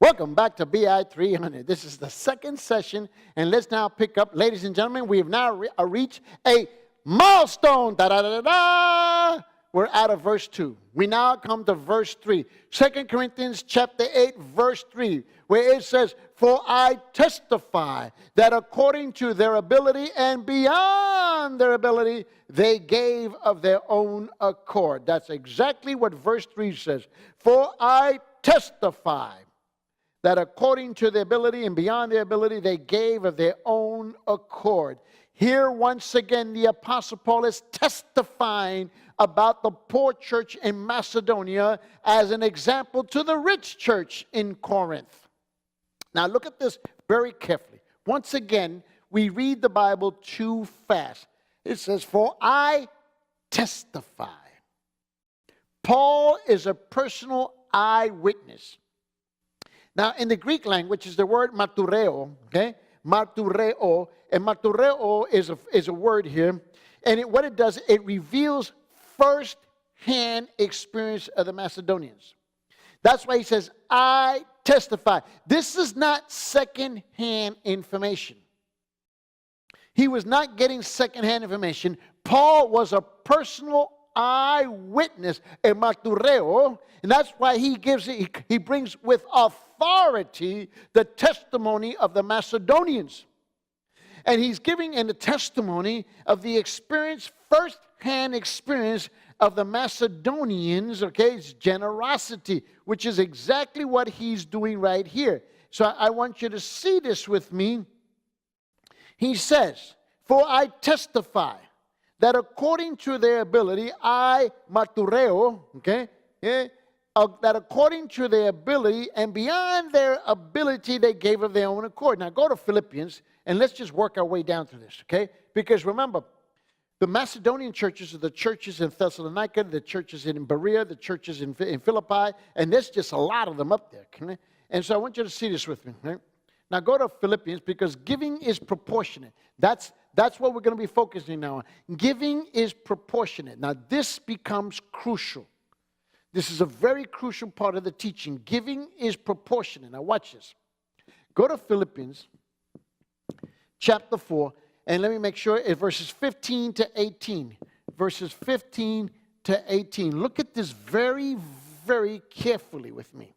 Welcome back to BI 300. This is the second session, and let's now pick up, ladies and gentlemen, we have now reached a milestone. Da-da-da-da-da! We're out of verse 2. We now come to verse 3. 2 Corinthians chapter 8, verse 3, where it says, "For I testify that according to their ability and beyond their ability, they gave of their own accord." That's exactly what verse 3 says. "For I testify that according to their ability and beyond their ability, they gave of their own accord." Here, once again, the Apostle Paul is testifying about the poor church in Macedonia as an example to the rich church in Corinth. Now, look at this very carefully. Once again, we read the Bible too fast. It says, "For I testify." Paul is a personal eyewitness. Now, in the Greek language is the word martureo, okay? Martureo. And martureo is a word here. And what it does, it reveals first-hand experience of the Macedonians. That's why he says, "I testify." This is not second-hand information. He was not getting second-hand information. Paul was a personal eyewitness, a martureo, and that's why he brings with authority the testimony of the Macedonians. And he's giving in the testimony of the experience, first-hand experience of the Macedonians, okay, it's generosity, which is exactly what he's doing right here. So I want you to see this with me. He says, "For I testify that according to their ability, I, martureo," okay, that according to their ability and beyond their ability, they gave of their own accord. Now go to Philippians, and let's just work our way down through this, okay? Because remember, the Macedonian churches are the churches in Thessalonica, the churches in Berea, the churches in Philippi, and there's just a lot of them up there. Okay? And so I want you to see this with me. Right? Now go to Philippians, because giving is proportionate. That's what we're going to be focusing now on. Giving is proportionate. Now this becomes crucial. This is a very crucial part of the teaching. Giving is proportionate. Now watch this. Go to Philippians chapter 4, and let me make sure it's verses 15 to 18. Verses 15 to 18. Look at this very, very carefully with me.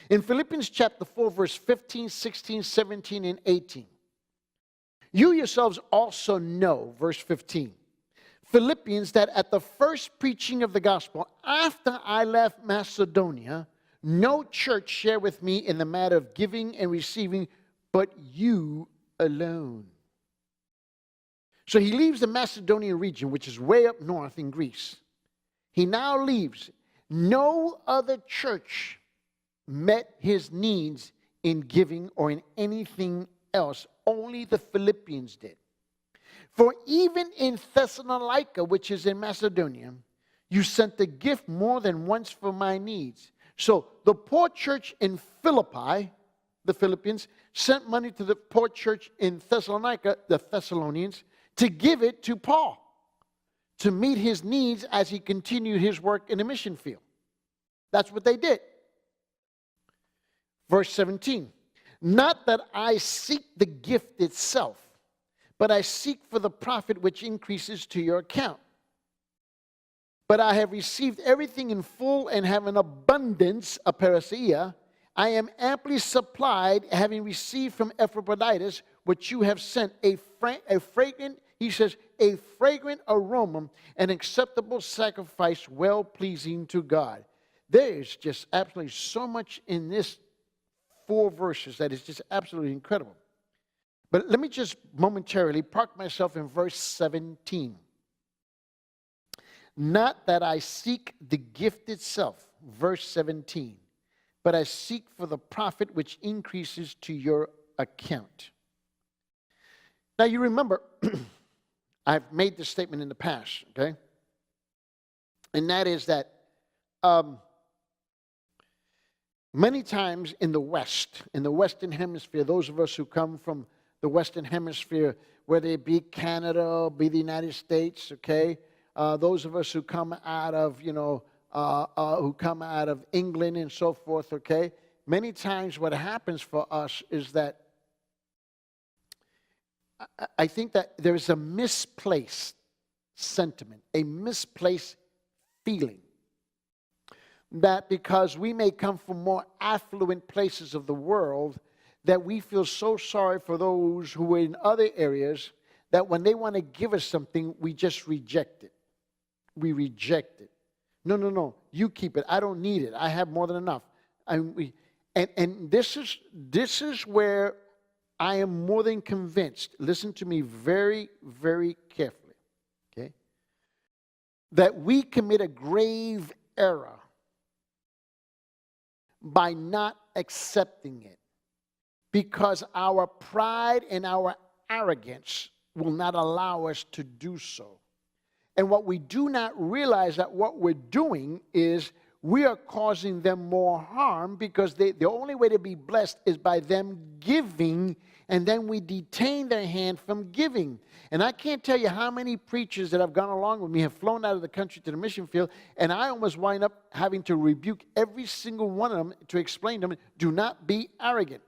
In Philippians chapter 4, verse 15, 16, 17, and 18. "You yourselves also know," verse 15, "Philippians, that at the first preaching of the gospel, after I left Macedonia, no church shared with me in the matter of giving and receiving, but you alone." So he leaves the Macedonian region, which is way up north in Greece. He now leaves. No other church met his needs in giving or in anything else. Only the Philippians did. "For even in Thessalonica, which is in Macedonia, you sent a gift more than once for my needs." So the poor church in Philippi, the Philippians, sent money to the poor church in Thessalonica, the Thessalonians, to give it to Paul, to meet his needs as he continued his work in the mission field. That's what they did. Verse 17, "Not that I seek the gift itself, but I seek for the profit which increases to your account. But I have received everything in full and have an abundance, a parousia. I am amply supplied, having received from Epaphroditus what you have sent, a fragrant," he says, "a fragrant aroma, an acceptable sacrifice, well-pleasing to God." There is just absolutely so much in this 4 verses that is just absolutely incredible. But let me just momentarily park myself in verse 17. "Not that I seek the gift itself," verse 17, "but I seek for the profit which increases to your account." Now you remember, I've made this statement in the past, okay? And that is that many times in the West, in the Western Hemisphere, those of us who come from the Western Hemisphere, whether it be Canada, be the United States, okay? Those of us who come out of, who come out of England and so forth, okay? many times what happens for us is that I think that there's a misplaced sentiment, a misplaced feeling that because we may come from more affluent places of the world, that we feel so sorry for those who are in other areas that when they want to give us something, we just reject it. We reject it. No, you keep it. I don't need it. I have more than enough. And this is where I am more than convinced. Listen to me very, very carefully, okay? That we commit a grave error by not accepting it, because our pride and our arrogance will not allow us to do so. And what we do not realize that what we're doing is we are causing them more harm, because the only way to be blessed is by them giving, and then we detain their hand from giving. And I can't tell you how many preachers that have gone along with me have flown out of the country to the mission field, and I almost wind up having to rebuke every single one of them to explain to them, do not be arrogant.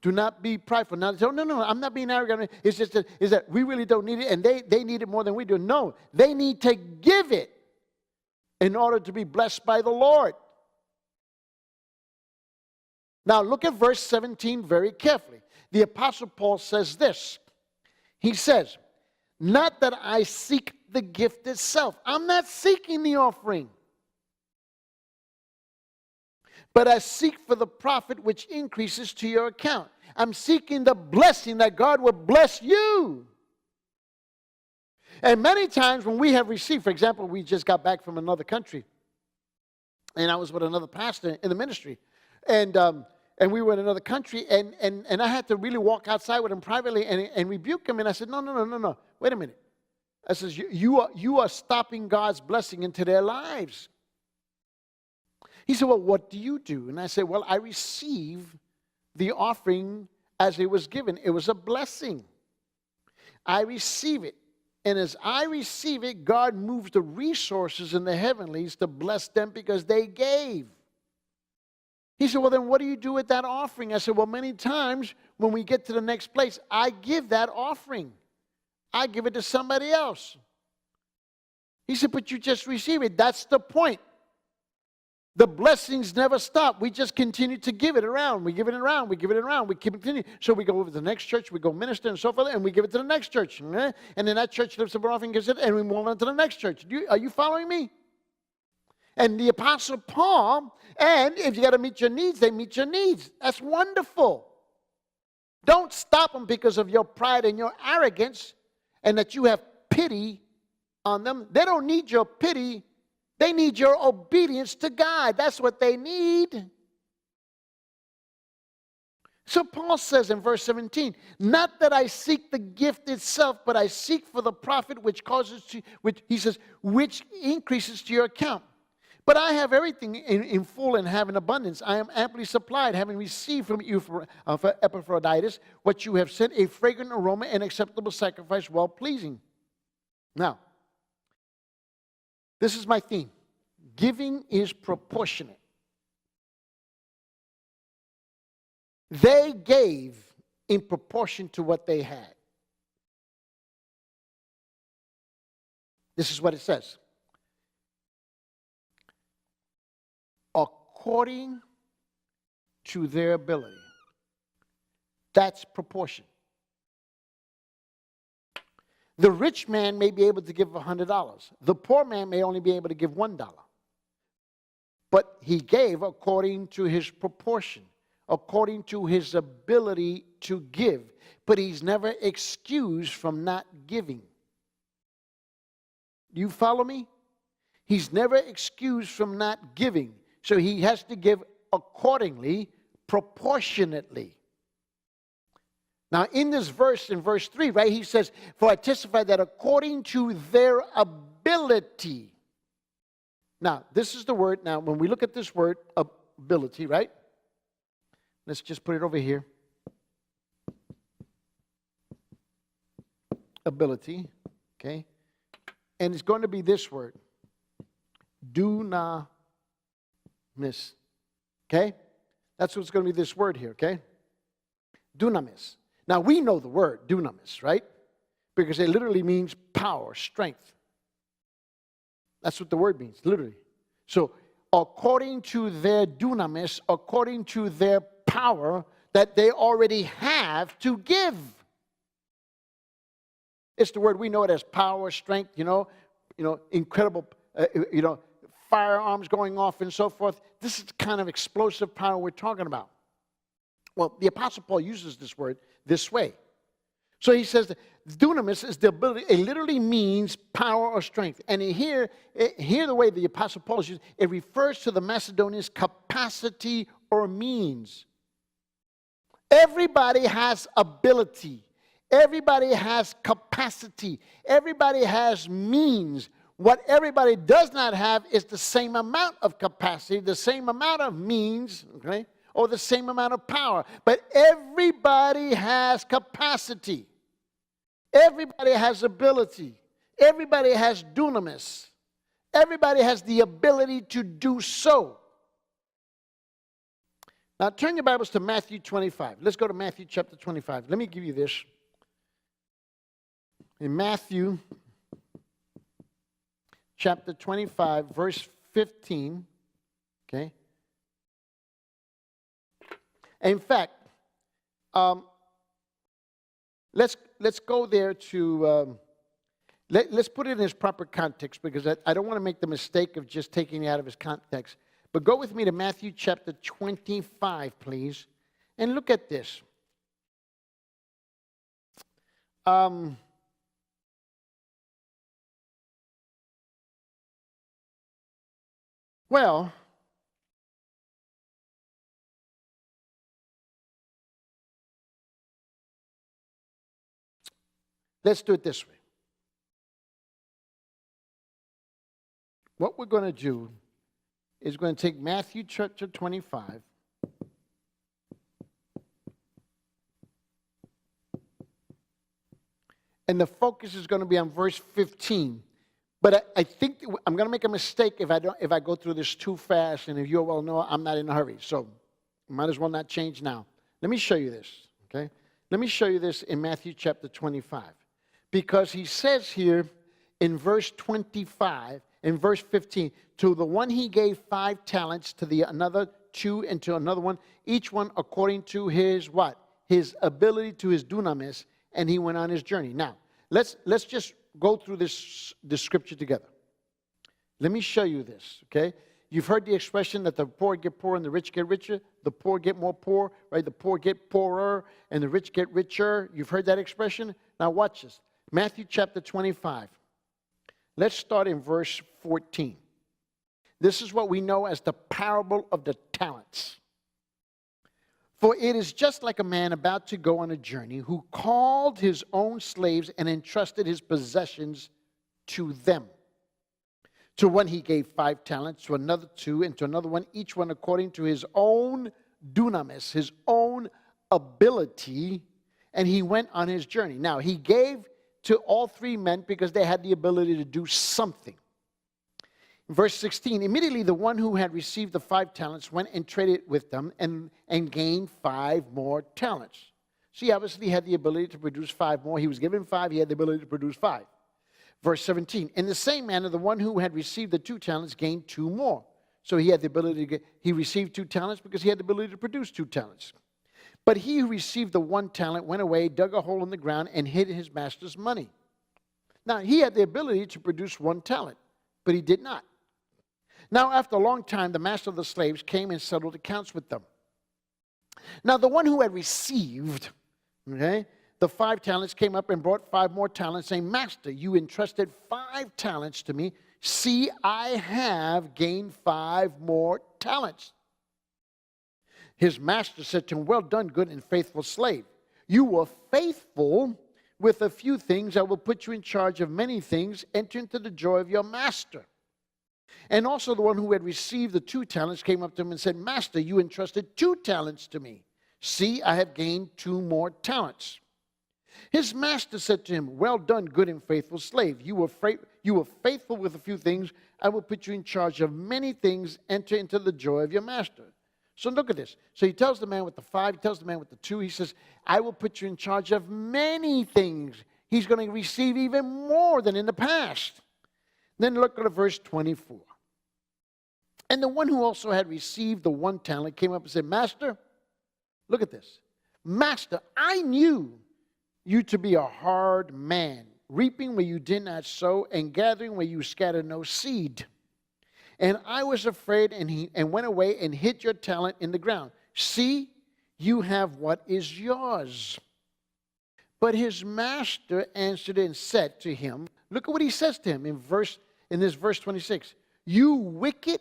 Do not be prideful. Now, they say, no, I'm not being arrogant. It's just that we really don't need it, and they need it more than we do. No, they need to give it in order to be blessed by the Lord. Now, look at verse 17 very carefully. The Apostle Paul says this. He says, not that I seek the gift itself. I'm not seeking the offering, but I seek for the profit which increases to your account. I'm seeking the blessing that God will bless you. And many times when we have received, for example, we just got back from another country, and I was with another pastor in the ministry, and we were in another country, and I had to really walk outside with him privately and rebuke him, and I said, no, wait a minute. I says, you are stopping God's blessing into their lives. He said, well, what do you do? And I said, well, I receive the offering as it was given. It was a blessing. I receive it. And as I receive it, God moves the resources in the heavenlies to bless them because they gave. He said, well, then what do you do with that offering? I said, well, many times when we get to the next place, I give that offering. I give it to somebody else. He said, but you just receive it. That's the point. The blessings never stop. We just continue to give it around. We give it around. We give it around. We continue. So we go over to the next church. We go minister and so forth, and we give it to the next church. And then that church lifts up an offering and gives it, and we move on to the next church. Are you following me? And the Apostle Paul, and if you got to meet your needs, they meet your needs. That's wonderful. Don't stop them because of your pride and your arrogance and that you have pity on them. They don't need your pity. They need your obedience to God. That's what they need. So Paul says in verse 17, not that I seek the gift itself, but I seek for the profit which increases to your account. But I have everything in full and have in abundance. I am amply supplied, having received from you for Epaphroditus what you have sent, a fragrant aroma and acceptable sacrifice, well-pleasing. Now, this is my theme. Giving is proportionate. They gave in proportion to what they had. This is what it says. According to their ability. That's proportion. The rich man may be able to give $100. The poor man may only be able to give $1. But he gave according to his proportion, according to his ability to give. But he's never excused from not giving. Do you follow me? He's never excused from not giving. So he has to give accordingly, proportionately. Now, in this verse, in verse 3, right, he says, for I testify that according to their ability. Now, this is the word. Now, when we look at this word, ability, right? Let's just put it over here. Ability, okay? And it's going to be this word. Do not miss. Okay? That's what's going to be this word here, okay? Dunamis. Now, we know the word dunamis, right? Because it literally means power, strength. That's what the word means, literally. So, according to their dunamis, according to their power that they already have to give. It's the word, we know it as power, strength, incredible, firearms going off and so forth. This is the kind of explosive power we're talking about. Well, the Apostle Paul uses this word this way. So he says that dunamis is the ability, it literally means power or strength. And here the way the Apostle Paul uses it refers to the Macedonians' capacity or means. Everybody has ability. Everybody has capacity. Everybody has means. What everybody does not have is the same amount of capacity, the same amount of means, okay, or the same amount of power. But everybody has capacity. Everybody has ability. Everybody has dunamis. Everybody has the ability to do so. Now turn your Bibles to Matthew 25. Let's go to Matthew chapter 25. Let me give you this. In Matthew chapter 25, verse 15, okay? In fact, let's go there to, let's put it in its proper context, because I don't want to make the mistake of just taking it out of its context. But go with me to Matthew chapter 25, please, and look at this. Well, let's do it this way. What we're going to do is going to take Matthew chapter 25. And the focus is going to be on verse 15. But I think I'm going to make a mistake if I go through this too fast, and if you well know, I'm not in a hurry. So might as well not change now. Let me show you this, okay? Let me show you this in Matthew chapter 25. Because he says here in verse 25, in verse 15, to the one he gave 5 talents, to the another 2, and to another one, each one according to his what? His ability, to his dunamis, and he went on his journey. Now, let's just go through this scripture together. Let me show you this, okay? You've heard the expression that the poor get poorer and the rich get richer. The poor get more poor, right? The poor get poorer and the rich get richer. You've heard that expression? Now watch this. Matthew chapter 25. Let's start in verse 14. This is what we know as the parable of the talents. For it is just like a man about to go on a journey who called his own slaves and entrusted his possessions to them. To one he gave 5 talents, to another 2, and to another one, each one according to his own dunamis, his own ability, and he went on his journey. Now, he gave to all 3 men because they had the ability to do something. Verse 16, immediately the one who had received the 5 talents went and traded with them and gained 5 more talents. So he obviously had the ability to produce 5 more. He was given 5, he had the ability to produce 5. Verse 17, in the same manner, the one who had received the 2 talents gained 2 more. So he had the ability he received 2 talents because he had the ability to produce 2 talents. But he who received the 1 talent went away, dug a hole in the ground, and hid his master's money. Now, he had the ability to produce 1 talent, but he did not. Now, after a long time, the master of the slaves came and settled accounts with them. Now, the one who had received, the 5 talents came up and brought 5 more talents, saying, Master, you entrusted 5 talents to me. See, I have gained 5 more talents. His master said to him, well done, good and faithful slave. You were faithful with a few things. I will put you in charge of many things. Enter into the joy of your master. And also the one who had received the 2 talents came up to him and said, Master, you entrusted 2 talents to me. See, I have gained 2 more talents. His master said to him, well done, good and faithful slave. You were faithful with a few things. I will put you in charge of many things. Enter into the joy of your master. So look at this. So he tells the man with the 5, he tells the man with the 2, he says, I will put you in charge of many things. He's going to receive even more than in the past. Then look at verse 24. And the one who also had received the 1 talent came up and said, Master, look at this. Master, I knew you to be a hard man, reaping where you did not sow and gathering where you scattered no seed. And I was afraid and went away and hid your talent in the ground. See, you have what is yours. But his master answered and said to him, look at what he says to him in this verse 26. You wicked,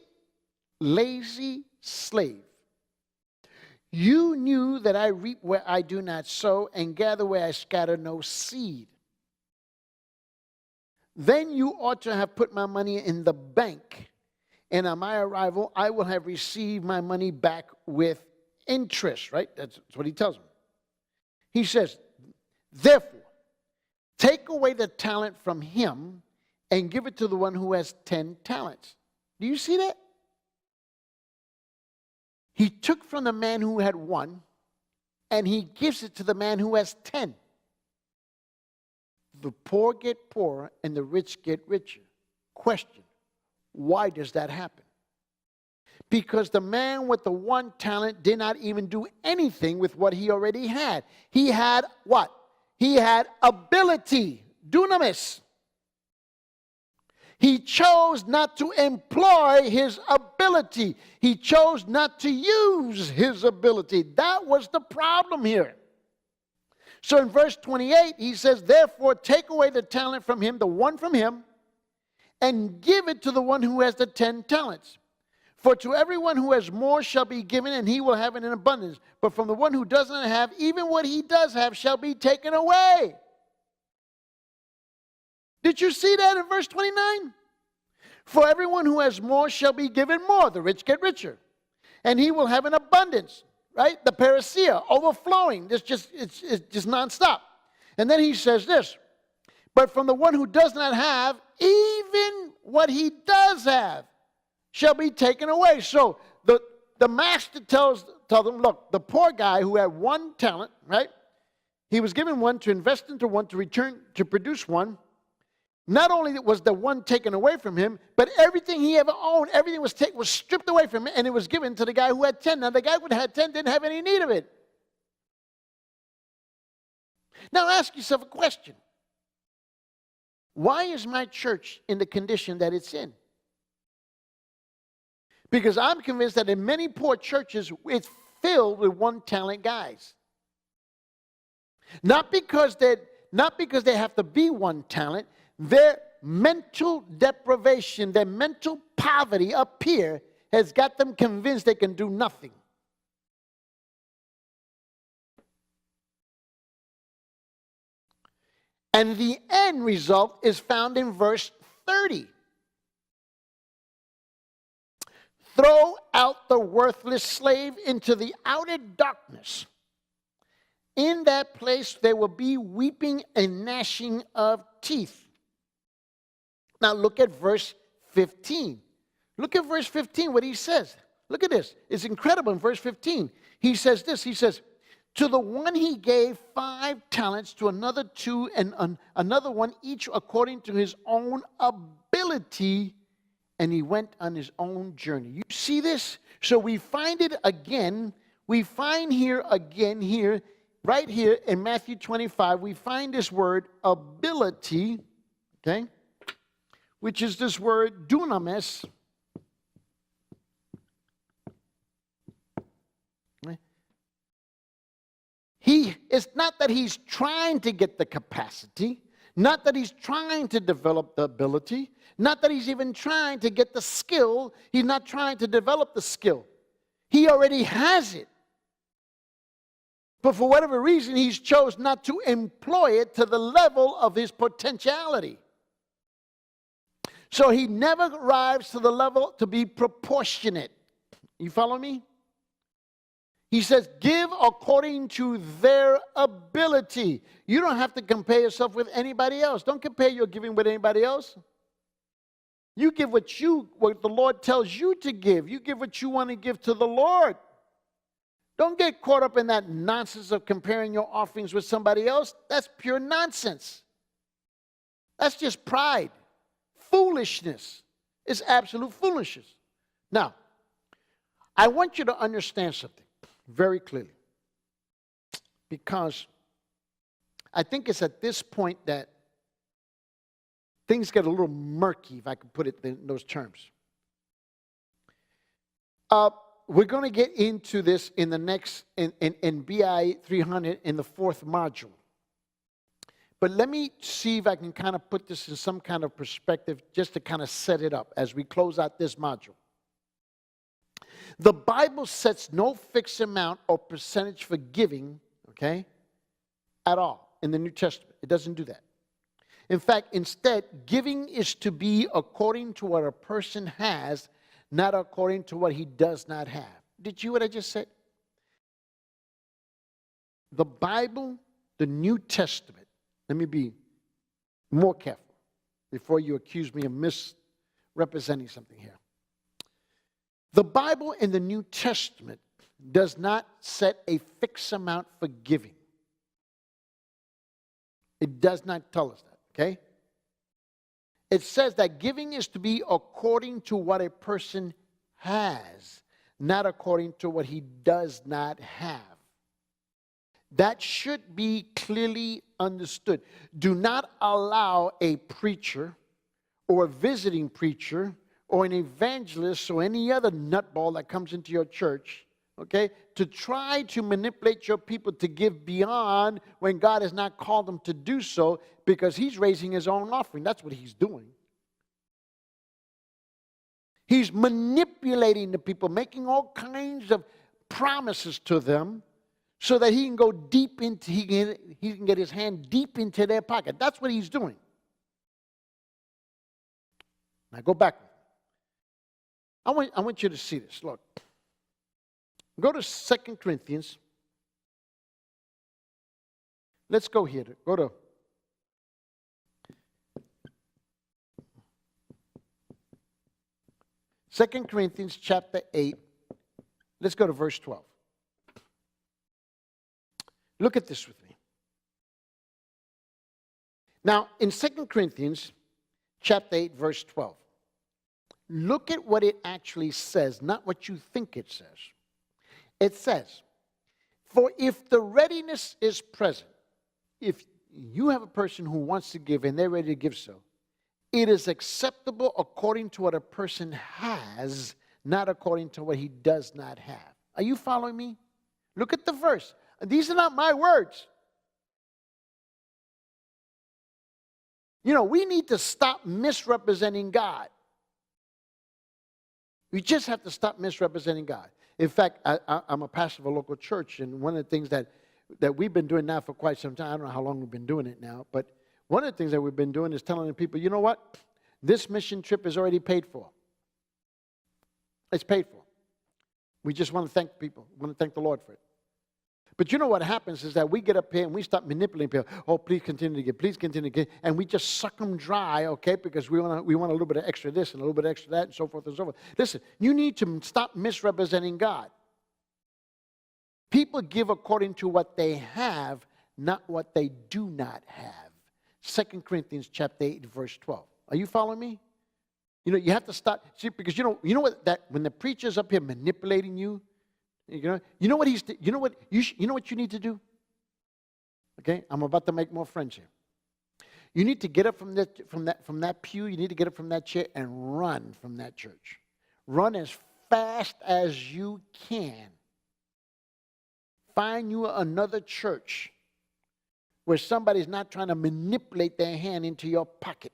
lazy slave. You knew that I reap where I do not sow and gather where I scatter no seed. Then you ought to have put my money in the bank, and on my arrival I will have received my money back with interest, right? That's what he tells him. He says, therefore, take away the talent from him and give it to the one who has 10 talents. Do you see that? He took from the man who had 1, and he gives it to the man who has 10. The poor get poorer, and the rich get richer. Question, why does that happen? Because the man with the 1 talent did not even do anything with what he already had. He had what? He had ability, dunamis. He chose not to employ his ability. He chose not to use his ability. That was the problem here. So in verse 28, he says, therefore, take away the talent from him, the 1 from him, and give it to the one who has the 10 talents. For to everyone who has more shall be given, and he will have it in abundance. But from the one who does not have, even what he does have shall be taken away. Did you see that in verse 29? For everyone who has more shall be given more. The rich get richer. And he will have an abundance, right? The parousia, overflowing. It's just nonstop. And then he says this, but from the one who does not have, even what he does have shall be taken away. So the master tells them, look, the poor guy who had 1 talent, right? He was given 1 to invest into 1 to return to produce 1. Not only was the 1 taken away from him, but everything he ever owned, everything was stripped away from him, and it was given to the guy who had 10. Now, the guy who had 10 didn't have any need of it. Now, ask yourself a question. Why is my church in the condition that it's in? Because I'm convinced that in many poor churches, it's filled with 1 talent guys. Not because they have to be 1 talent. Their mental deprivation, their mental poverty up here has got them convinced they can do nothing. And the end result is found in verse 30. Throw out the worthless slave into the outer darkness. In that place there will be weeping and gnashing of teeth. Now look at verse 15. Look at verse 15, what he says. Look at this. It's incredible in verse 15. He says this. He says, to the one he gave 5 talents, to another 2, and another 1, each according to his own ability, and he went on his own journey. You see this? So we find it again. We find here again here, right here in Matthew 25, we find this word ability, okay? Which is this word dunamis. It's not that he's trying to get the capacity, not that he's trying to develop the ability, not that he's even trying to get the skill. He's not trying to develop the skill. He already has it. But for whatever reason, he's chose not to employ it to the level of his potentiality. So he never arrives to the level to be proportionate. You follow me? He says, give according to their ability. You don't have to compare yourself with anybody else. Don't compare your giving with anybody else. You give what the Lord tells you to give. You give what you want to give to the Lord. Don't get caught up in that nonsense of comparing your offerings with somebody else. That's pure nonsense. That's just pride. Foolishness. It's absolute foolishness. Now, I want you to understand something very clearly, because I think it's at this point that things get a little murky, if I could put it in those terms. We're going to get into this in the next, in BI 300 in the fourth module. But let me see if I can kind of put this in some kind of perspective just to kind of set it up as we close out this module. The Bible sets no fixed amount or percentage for giving, okay, at all in the New Testament. It doesn't do that. In fact, instead, giving is to be according to what a person has, not according to what he does not have. Did you hear what I just said? The Bible, the New Testament, let me be more careful before you accuse me of misrepresenting something here. The Bible in the New Testament does not set a fixed amount for giving. It does not tell us that, okay? It says that giving is to be according to what a person has, not according to what he does not have. That should be clearly understood. Do not allow a preacher or a visiting preacher or an evangelist or any other nutball that comes into your church, okay, to try to manipulate your people to give beyond when God has not called them to do so, because he's raising his own offering. That's what he's doing. He's manipulating the people, making all kinds of promises to them so that he can go deep into, he can get his hand deep into their pocket. That's what he's doing. Now go back. I want you to see this. Look. Go to 2 Corinthians. Let's go here. Go to Second Corinthians chapter 8. Let's go to verse 12. Look at this with me. Now, in 2 Corinthians chapter 8, verse 12, look at what it actually says, not what you think it says. It says, for if the readiness is present, if you have a person who wants to give and they're ready to give so, it is acceptable according to what a person has, not according to what he does not have. Are you following me? Look at the verse. These are not my words. You know, we need to stop misrepresenting God. We just have to stop misrepresenting God. In fact, I'm a pastor of a local church, and one of the things that we've been doing now for quite some time, I don't know how long we've been doing it now, but one of the things that we've been doing is telling the people, you know what? This mission trip is already paid for. It's paid for. We just want to thank people. We want to thank the Lord for it. But you know what happens is that we get up here and we start manipulating people. Oh, please continue to give. Please continue to give. And we just suck them dry, okay, because we want a little bit of extra this and a little bit of extra that and so forth and so forth. Listen, you need to stop misrepresenting God. People give according to what they have, not what they do not have. 2 Corinthians chapter 8, verse 12. Are you following me? You know, you have to stop. See, because you know what, that when the preacher's up here manipulating you, you know what you need to do? Okay, I'm about to make more friends here. You need to get up from that pew, you need to get up from that chair and run from that church. Run as fast as you can. Find you another church where somebody's not trying to manipulate their hand into your pocket.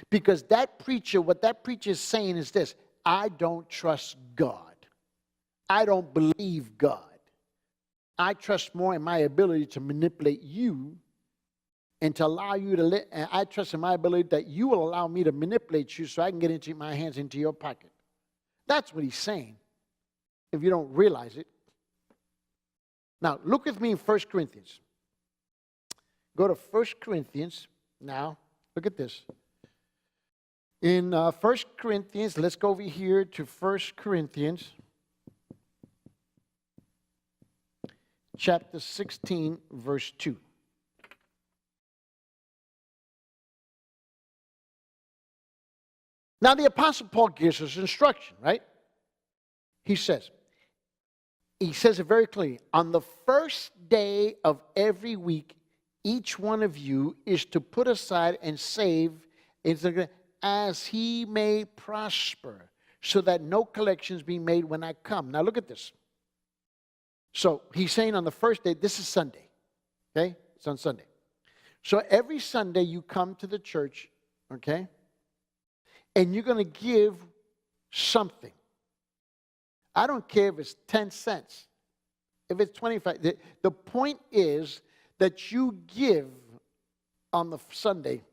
Because what that preacher is saying is this: I don't trust God. I don't believe God. I trust more in my ability to manipulate you and to allow you to live. And I trust in my ability that you will allow me to manipulate you so I can get into my hands into your pocket. That's what he's saying, if you don't realize it. Now, look with me in 1 Corinthians. Go to 1 Corinthians now. Look at this. In 1 Corinthians, let's go over here to 1 Corinthians. chapter 16, verse 2. Now, the Apostle Paul gives us instruction, right? He says it very clearly. On the first day of every week, each one of you is to put aside and save as he may prosper, so that no collections be made when I come. Now, look at this. So, he's saying on the first day, this is Sunday, okay? It's on Sunday. So, every Sunday you come to the church, okay? And you're going to give something. I don't care if it's 10 cents, if it's 25. The point is that you give on the Sunday,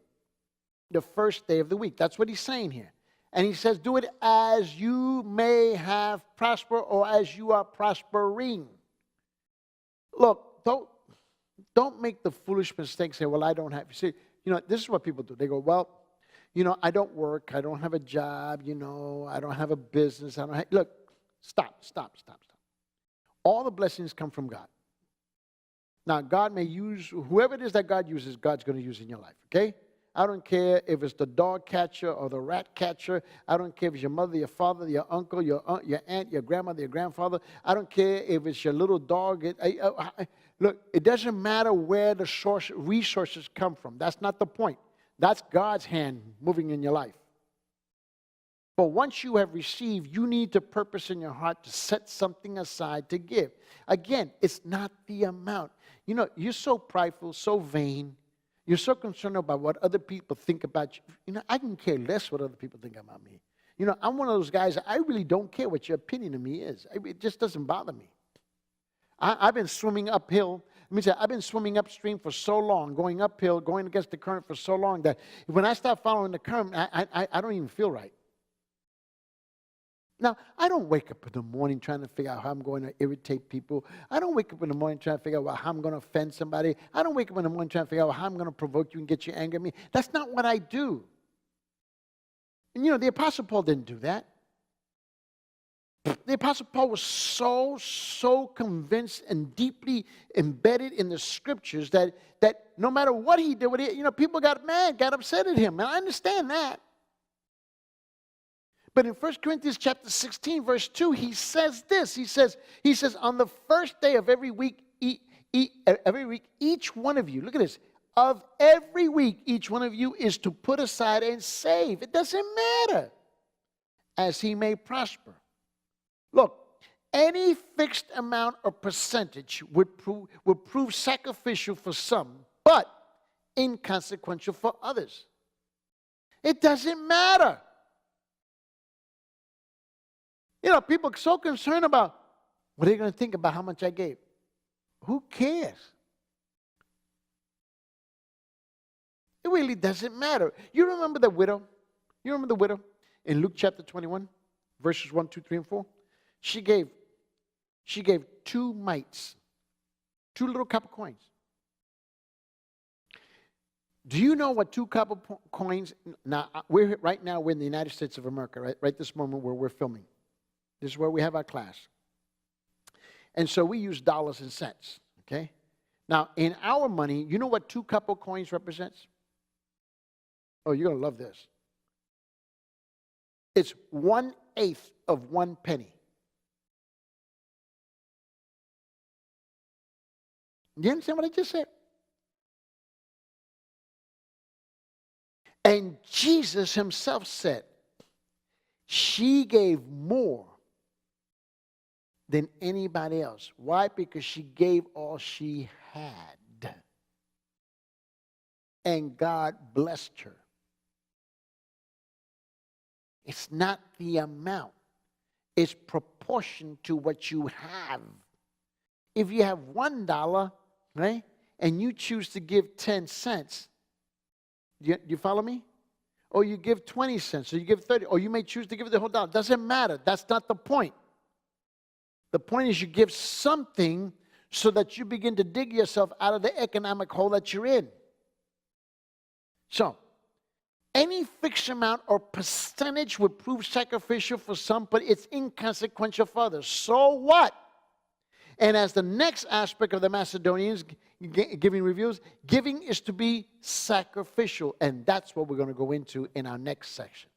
the first day of the week. That's what he's saying here. And he says, do it as you may have prosper, or as you are prospering. Look, don't make the foolish mistake, say, well, I don't have. See, this is what people do. They go, well, I don't work. I don't have a job. I don't have a business. Look, stop. All the blessings come from God. Now, God may use, whoever it is that God uses, God's going to use in your life, okay? I don't care if it's the dog catcher or the rat catcher. I don't care if it's your mother, your father, your uncle, your aunt, your grandmother, your grandfather. I don't care if it's your little dog. Look, it doesn't matter where the resources come from. That's not the point. That's God's hand moving in your life. But once you have received, you need to purpose in your heart to set something aside to give. Again, it's not the amount. You're so prideful, so vain. You're so concerned about what other people think about you. I can care less what other people think about me. I'm one of those guys, I really don't care what your opinion of me is. It just doesn't bother me. I've been swimming uphill. Let me say, I've been swimming upstream for so long, going uphill, going against the current for so long that when I start following the current, I don't even feel right. Now, I don't wake up in the morning trying to figure out how I'm going to irritate people. I don't wake up in the morning trying to figure out how I'm going to offend somebody. I don't wake up in the morning trying to figure out how I'm going to provoke you and get you angry at me. That's not what I do. And the Apostle Paul didn't do that. The Apostle Paul was so convinced and deeply embedded in the Scriptures that no matter what he did, people got mad, got upset at him. And I understand that. But in 1 Corinthians chapter 16, verse 2, he says this. He says, on the first day of every week, each one of you, look at this, of every week, each one of you is to put aside and save. It doesn't matter, as he may prosper. Look, any fixed amount or percentage would prove sacrificial for some, but inconsequential for others. It doesn't matter. People are so concerned about what are they going to think about how much I gave. Who cares? It really doesn't matter. You remember the widow? You remember the widow in Luke chapter 21, verses 1, 2, 3, and 4? She gave 2 mites, 2 little copper coins. Do you know what 2 copper coins? Now, we're in the United States of America, right this moment where we're filming. This is where we have our class. And so we use dollars and cents, okay? Now, in our money, you know what 2 copper coins represents? Oh, you're going to love this. It's 1/8 of 1 penny. You understand what I just said? And Jesus himself said, she gave more than anybody else. Why? Because she gave all she had. And God blessed her. It's not the amount. It's proportion to what you have. If you have $1, right, and you choose to give 10 cents, you follow me? Or you give 20 cents, or you give 30, or you may choose to give the whole dollar. Doesn't matter. That's not the point. The point is you give something so that you begin to dig yourself out of the economic hole that you're in. So, any fixed amount or percentage would prove sacrificial for some, but it's inconsequential for others. So what? And as the next aspect of the Macedonians giving reviews, giving is to be sacrificial. And that's what we're going to go into in our next section.